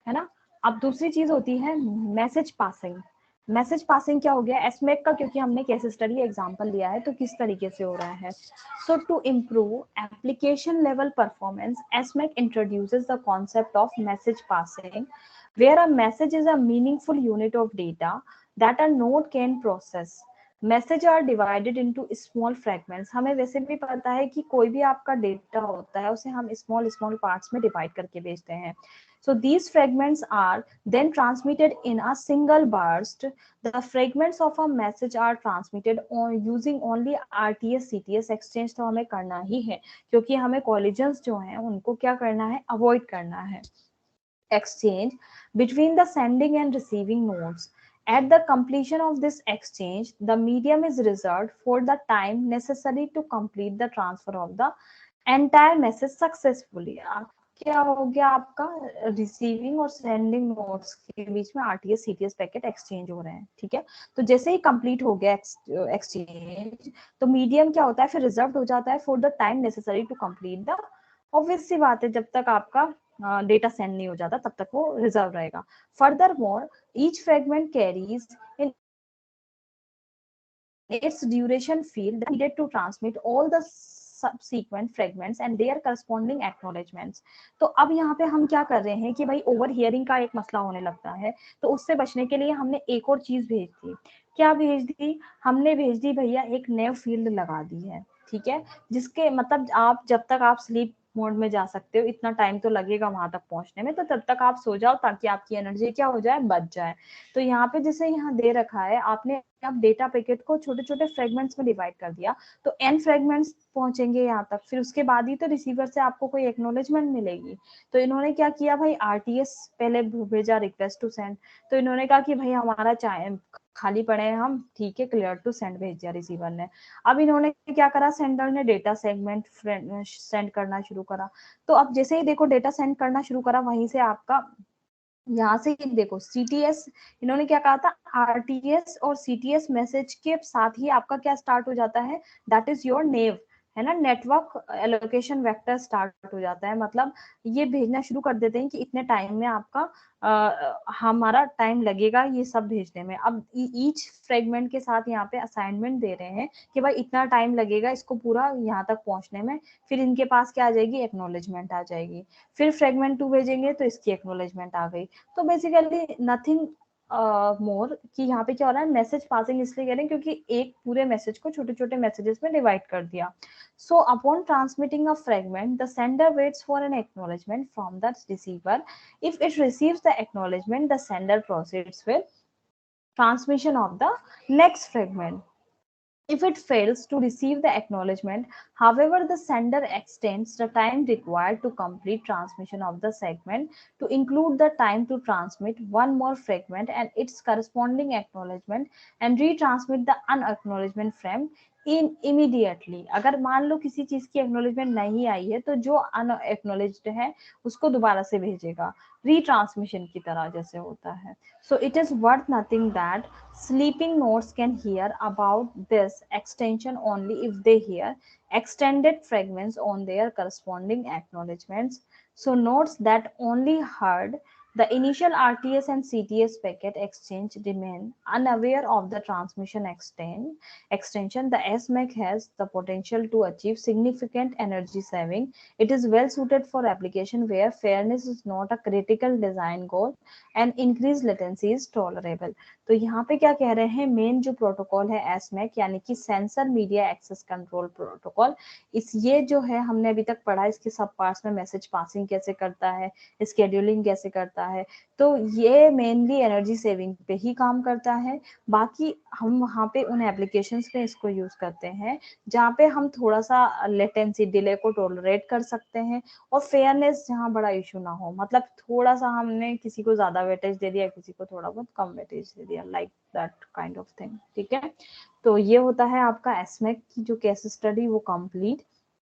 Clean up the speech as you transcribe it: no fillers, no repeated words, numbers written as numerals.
है ना। अब दूसरी चीज होती है मैसेज पासिंग। मैसेज पासिंग क्या हो गया, एसमेक का क्योंकि हमने केस स्टडी एग्जांपल लिया है तो किस तरीके से हो रहा है। So to improve application level performance, SMAC introduces the concept of message passing where a message is a meaningful unit of data that a node can process. Message are divided into small fragments. हमें वैसे भी पता है कि कोई भी आपका data होता है उसे हम स्मॉल स्मॉल पार्ट्स में डिवाइड करके भेजते हैं। So these fragments are then transmitted in a single burst. The fragments of a message are transmitted on using only RTS CTS exchange। तो हमें करना ही है क्योंकि हमें collisions जो हैं उनको क्या करना है, avoid करना है। Exchange between the sending and receiving nodes. At the completion of this exchange, the medium is reserved for the time necessary to complete the transfer of the entire message successfully. क्या हो गया आपका, receiving और sending nodes के बीच में RTS CTS packet exchange हो रहे हैं, ठीक है। तो जैसे ही कंप्लीट हो गया एक्सचेंज, तो मीडियम क्या होता है फिर रिजर्व हो जाता है for the time necessary to complete the, obvious सी बात है जब तक आपका डेटा सेंड नहीं हो जाता तब तक वो रिजर्व रहेगा। Furthermore each fragment carries in its duration field needed to transmit all the subsequent fragments and their corresponding acknowledgements। तो अब यहाँ पे हम क्या कर रहे हैं कि भाई ओवर हियरिंग का एक मसला होने लगता है, तो उससे बचने के लिए हमने एक और चीज भेज दी। क्या भेज दी, हमने भेज दी भैया एक नेव फील्ड लगा दी है, ठीक है, जिसके मतलब आप जब तक आप स्लीप मोड में जा सकते हो इतना टाइम तो लगेगा वहां तक पहुंचने में, तो तब तक आप सो जाओ ताकि आपकी एनर्जी क्या हो जाए, बच जाए। तो यहाँ पे जैसे यहाँ दे रखा है आपने, अब डेटा पैकेट को छोटे छोटे फ्रेगमेंट्स में डिवाइड कर दिया तो एन फ्रेगमेंट्स पहुंचेंगे यहाँ तक, फिर उसके बाद ही तो रिसीवर से आपको कोई एक्नॉलेजमेंट मिलेगी। तो इन्होंने क्या किया भाई, आरटीएस पहले भेजा रिक्वेस्ट टू सेंड, तो इन्होंने कहा कि भाई हमारा खाली पड़े हैं हम, ठीक है, क्लियर टू सेंड भेज दिया रिसीवर ने। अब इन्होंने क्या करा, सेंडर ने डेटा सेगमेंट सेंड करना शुरू करा। तो अब जैसे ही देखो डेटा सेंड करना शुरू करा, वहीं से आपका यहाँ से देखो सीटीएस, इन्होंने क्या कहा था, आरटीएस और सीटीएस मैसेज के साथ ही आपका क्या स्टार्ट हो जाता है, दैट इज योर नेव, है ना, नेटवर्क एलोकेशन वेक्टर स्टार्ट हो जाता है। मतलब ये भेजना शुरू कर देते हैं कि इतने टाइम में आपका हमारा टाइम लगेगा ये सब भेजने में। अब ईच फ्रेगमेंट के साथ यहाँ पे असाइनमेंट दे रहे हैं कि भाई इतना टाइम लगेगा इसको पूरा यहाँ तक पहुंचने में, फिर इनके पास क्या आ जाएगी, एक्नॉलेजमेंट आ जाएगी। फिर फ्रेगमेंट 2 भेजेंगे तो इसकी एक्नॉलेजमेंट आ गई। तो बेसिकली नथिंग मोर कि यहाँ पे क्या हो रहा है, मैसेज पासिंग इसलिए कह रहे हैं क्योंकि एक पूरे मैसेज को छोटे छोटे मैसेजेस में डिवाइड कर दिया। So upon transmitting a fragment the sender waits for an acknowledgement from the receiver. If it receives the acknowledgement the sender proceeds with transmission of the next fragment. If it fails to receive the acknowledgement, however, the sender extends the time required to complete transmission of the segment to include the time to transmit one more fragment and its corresponding acknowledgement and retransmit the unacknowledgement frame in immediately. अगर मान लो किसी चीज की acknowledgement नहीं आई है तो जो अनएक्नोलेज्ड है उसको दोबारा से भेजेगा, रीट्रांसमिशन की तरह जैसे होता है। So it is worth noting that sleeping nodes can hear about this extension only if they hear extended fragments on their corresponding acknowledgements. So nodes that only heard the initial RTS and CTS packet exchange remain unaware of the transmission extension. The SMAC has the potential to achieve significant energy saving. It is well suited for application where fairness is not a critical design goal and increased latency is tolerable। तो यहाँ पे क्या कह रहे हैं, main जो protocol है SMAC यानी कि sensor media access control protocol, इस ये जो है हमने अभी तक पढ़ा, इसके सब पार्ट्स में मैसेज पासिंग कैसे करता है, स्केड्यूलिंग कैसे करता है, तो ये मेनली एनर्जी सेविंग पे ही काम करता है। बाकी हम वहाँ पे उन एप्लीकेशंस पे इसको यूज करते हैं जहाँ पे हम थोड़ा सा लेटेंसी डिले को टॉलरेट कर सकते हैं और फेयरनेस जहाँ बड़ा इशू ना हो, मतलब थोड़ा सा हमने किसी को ज्यादा वेटेज दे दिया, किसी को थोड़ा बहुत कम वेटेज दे दिया, like that kind of thing, ठीक है। तो ये होता है आपका एसमेक की जो केस स्टडी वो कंप्लीट।